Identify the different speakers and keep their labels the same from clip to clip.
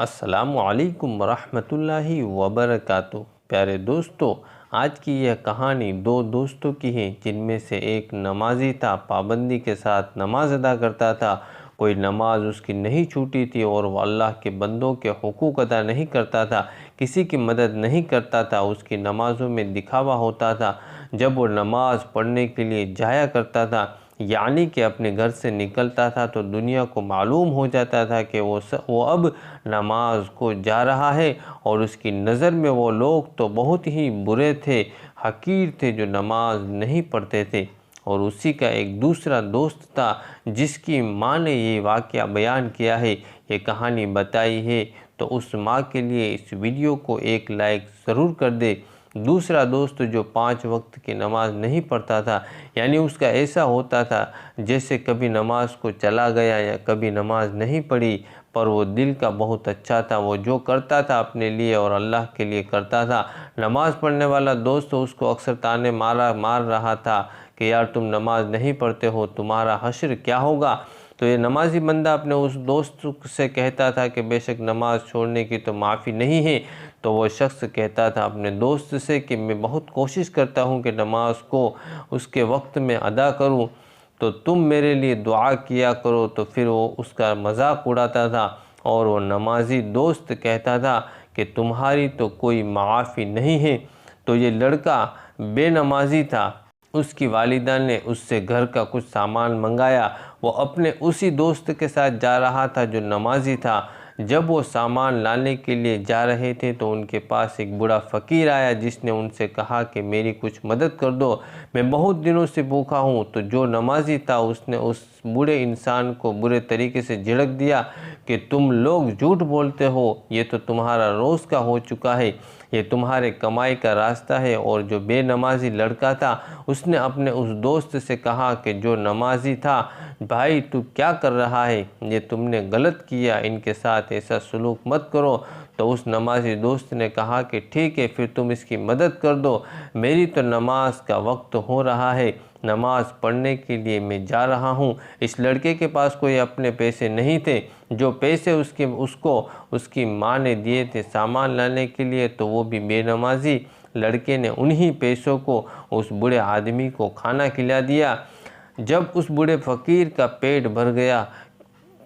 Speaker 1: अस्सलामुअलैकुम वरहमतुल्लाहि वबरकातुहू। प्यारे दोस्तों, आज की यह कहानी दो दोस्तों की है जिनमें से एक नमाजी था, पाबंदी के साथ नमाज अदा करता था। कोई नमाज उसकी नहीं छूटी थी और वह अल्लाह के बंदों के हुकूक अदा नहीं करता था, किसी की मदद नहीं करता था। उसकी नमाज़ों में दिखावा होता था। जब वो नमाज़ पढ़ने के लिए जाया करता था, यानी कि अपने घर से निकलता था, तो दुनिया को मालूम हो जाता था कि वो अब नमाज को जा रहा है। और उसकी नज़र में वो लोग तो बहुत ही बुरे थे, हकीर थे, जो नमाज नहीं पढ़ते थे। और उसी का एक दूसरा दोस्त था जिसकी माँ ने ये वाक़या बयान किया है, ये कहानी बताई है। तो उस माँ के लिए इस वीडियो को एक लाइक ज़रूर कर दे। दूसरा दोस्त जो 5 वक्त की नमाज़ नहीं पढ़ता था, यानी उसका ऐसा होता था जैसे कभी नमाज को चला गया या कभी नमाज नहीं पढ़ी, पर वो दिल का बहुत अच्छा था। वो जो करता था अपने लिए और अल्लाह के लिए करता था। नमाज़ पढ़ने वाला दोस्त उसको अक्सर ताने मार रहा था कि यार तुम नमाज नहीं पढ़ते हो, तुम्हारा हश्र क्या होगा। तो ये नमाजी बंदा अपने उस दोस्त से कहता था कि बेशक नमाज छोड़ने की तो माफ़ी नहीं है। तो वो शख्स कहता था अपने दोस्त से कि मैं बहुत कोशिश करता हूँ कि नमाज को उसके वक्त में अदा करूँ, तो तुम मेरे लिए दुआ किया करो। तो फिर वो उसका मजाक उड़ाता था और वो नमाजी दोस्त कहता था कि तुम्हारी तो कोई माफ़ी नहीं है। तो ये लड़का बेनमाजी था। उसकी वालिदा ने उससे घर का कुछ सामान मंगाया। वो अपने उसी दोस्त के साथ जा रहा था जो नमाजी था। जब वो सामान लाने के लिए जा रहे थे तो उनके पास एक बूढ़ा फ़कीर आया, जिसने उनसे कहा कि मेरी कुछ मदद कर दो, मैं बहुत दिनों से भूखा हूँ। तो जो नमाजी था उसने उस बूढ़े इंसान को बुरे तरीके से झिड़क दिया कि तुम लोग झूठ बोलते हो, ये तो तुम्हारा रोज़ का हो चुका है, ये तुम्हारे कमाई का रास्ता है। और जो बेनमाजी लड़का था उसने अपने उस दोस्त से कहा कि जो नमाजी था, भाई तू क्या कर रहा है, ये तुमने गलत किया, इनके साथ ऐसा सलूक मत करो। तो उस नमाजी दोस्त ने कहा कि ठीक है, फिर तुम इसकी मदद कर दो, मेरी तो नमाज का वक्त हो रहा है, नमाज पढ़ने के लिए मैं जा रहा हूँ। इस लड़के के पास कोई अपने पैसे नहीं थे। जो पैसे उसको उसकी माँ ने दिए थे सामान लाने के लिए, तो वो भी बेनमाजी लड़के ने उन्हीं पैसों को उस बूढ़े आदमी को खाना खिला दिया। जब उस बूढ़े फ़कीर का पेट भर गया,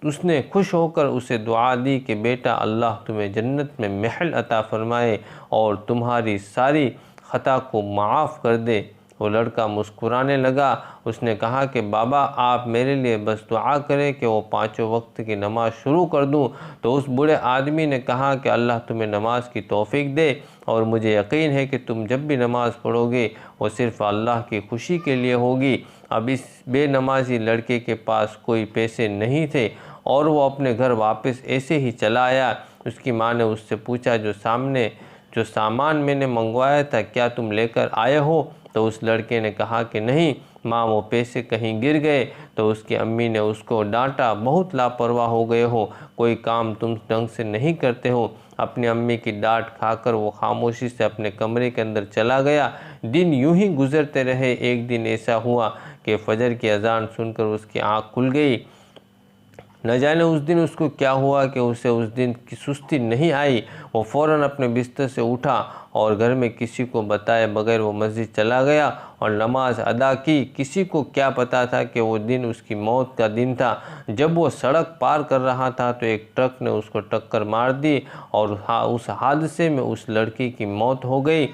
Speaker 1: उसने खुश होकर उसे दुआ दी कि बेटा अल्लाह तुम्हें जन्नत में महल अता फरमाए और तुम्हारी सारी ख़ता को माफ़ कर दे। वो लड़का मुस्कुराने लगा। उसने कहा कि बाबा आप मेरे लिए बस दुआ करें कि वो 5 वक्त की नमाज़ शुरू कर दूं। तो उस बूढ़े आदमी ने कहा कि अल्लाह तुम्हें नमाज की तौफीक दे, और मुझे यकीन है कि तुम जब भी नमाज़ पढ़ोगे वो सिर्फ़ अल्लाह की खुशी के लिए होगी। अब इस बेनमाजी लड़के के पास कोई पैसे नहीं थे और वो अपने घर वापस ऐसे ही चला आया। उसकी माँ ने उससे पूछा जो सामान मैंने मंगवाया था क्या तुम लेकर आए हो। तो उस लड़के ने कहा कि नहीं माँ, वो पैसे कहीं गिर गए। तो उसकी अम्मी ने उसको डांटा, बहुत लापरवाह हो गए हो, कोई काम तुम ढंग से नहीं करते हो। अपनी अम्मी की डांट खाकर वो खामोशी से अपने कमरे के अंदर चला गया। दिन यूं ही गुजरते रहे। एक दिन ऐसा हुआ कि फजर की अजान सुनकर उसकी आँख खुल गई। न जाने उस दिन उसको क्या हुआ कि उसे उस दिन की सुस्ती नहीं आई। वो फ़ौरन अपने बिस्तर से उठा और घर में किसी को बताए बगैर वो मस्जिद चला गया और नमाज अदा की। किसी को क्या पता था कि वो दिन उसकी मौत का दिन था। जब वो सड़क पार कर रहा था तो एक ट्रक ने उसको टक्कर मार दी और उस हादसे में उस लड़की की मौत हो गई।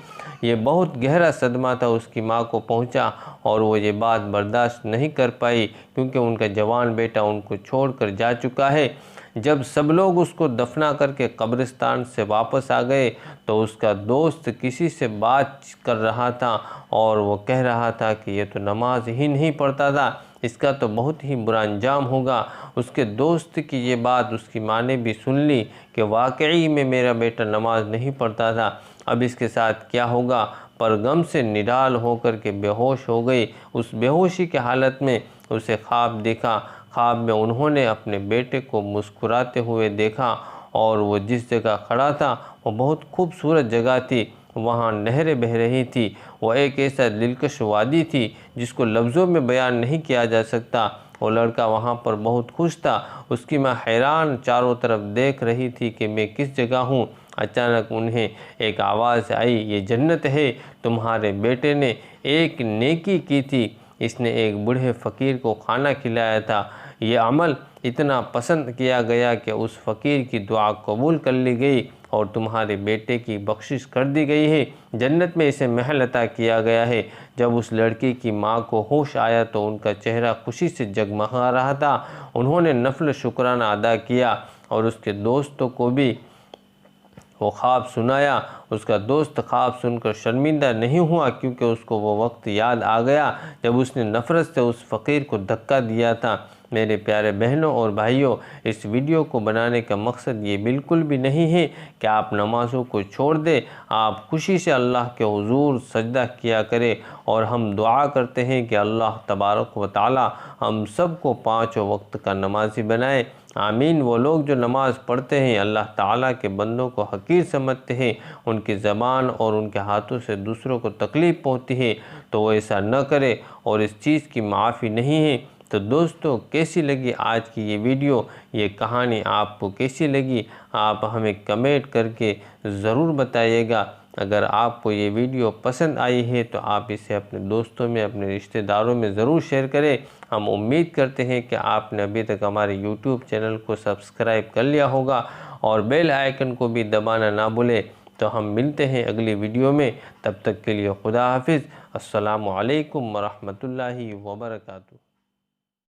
Speaker 1: ये बहुत गहरा सदमा था उसकी माँ को पहुँचा और वो ये बात बर्दाश्त नहीं कर पाई, क्योंकि उनका जवान बेटा उनको छोड़कर जा चुका है। जब सब लोग उसको दफना करके कब्रिस्तान से वापस आ गए तो उसका दोस्त किसी से बात कर रहा था और वो कह रहा था कि ये तो नमाज ही नहीं पढ़ता था, इसका तो बहुत ही बुरा अंजाम होगा। उसके दोस्त की ये बात उसकी माँ ने भी सुन ली कि वाकई में मेरा बेटा नमाज नहीं पढ़ता था, अब इसके साथ क्या होगा। पर गम से निढाल होकर के बेहोश हो गई। उस बेहोशी की हालत में उसे ख्वाब देखा। ख्वाब में उन्होंने अपने बेटे को मुस्कुराते हुए देखा और वो जिस जगह खड़ा था वो बहुत खूबसूरत जगह थी। वहाँ नहरें बह रही थी। वो एक ऐसा दिलकश वादी थी जिसको लफ्ज़ों में बयान नहीं किया जा सकता। वो लड़का वहाँ पर बहुत खुश था। उसकी माँ हैरान चारों तरफ देख रही थी कि मैं किस जगह हूँ। अचानक उन्हें एक आवाज़ आई, ये जन्नत है, तुम्हारे बेटे ने एक नेकी की थी, इसने एक बूढ़े फ़कीर को खाना खिलाया था। ये अमल इतना पसंद किया गया कि उस फ़कीर की दुआ कबूल कर ली गई और तुम्हारे बेटे की बख्शिश कर दी गई है। जन्नत में इसे महल अता किया गया है। जब उस लड़की की माँ को होश आया तो उनका चेहरा खुशी से जगमगा रहा था। उन्होंने नफल शुक्राना अदा किया और उसके दोस्तों को भी वो ख्वाब सुनाया। उसका दोस्त ख्वाब सुनकर शर्मिंदा नहीं हुआ क्योंकि उसको वो वक्त याद आ गया जब उसने नफ़रत से उस फ़कीर को धक्का दिया था। मेरे प्यारे बहनों और भाइयों, इस वीडियो को बनाने का मकसद ये बिल्कुल भी नहीं है कि आप नमाज़ों को छोड़ दें। आप खुशी से अल्लाह के हुजूर सजदा किया करें और हम दुआ करते हैं कि अल्लाह तबारक व तआला हम सबको 5 वक्त का नमाजी बनाए। आमीन। वो लोग जो नमाज़ पढ़ते हैं अल्लाह ताला के बंदों को हकीर समझते हैं, उनकी ज़बान और उनके हाथों से दूसरों को तकलीफ़ पहुँचती है, तो वो ऐसा न करे और इस चीज़ की माफ़ी नहीं है। तो दोस्तों, कैसी लगी आज की ये वीडियो, ये कहानी आपको कैसी लगी, आप हमें कमेंट करके ज़रूर बताइएगा। अगर आपको ये वीडियो पसंद आई है तो आप इसे अपने दोस्तों में, अपने रिश्तेदारों में ज़रूर शेयर करें। हम उम्मीद करते हैं कि आपने अभी तक हमारे YouTube चैनल को सब्सक्राइब कर लिया होगा और बेल आइकन को भी दबाना ना भूलें। तो हम मिलते हैं अगली वीडियो में, तब तक के लिए खुदा हाफिज़। अस्सलामु अलैकुम वरहमतुल्लाहि वबरकातुहू।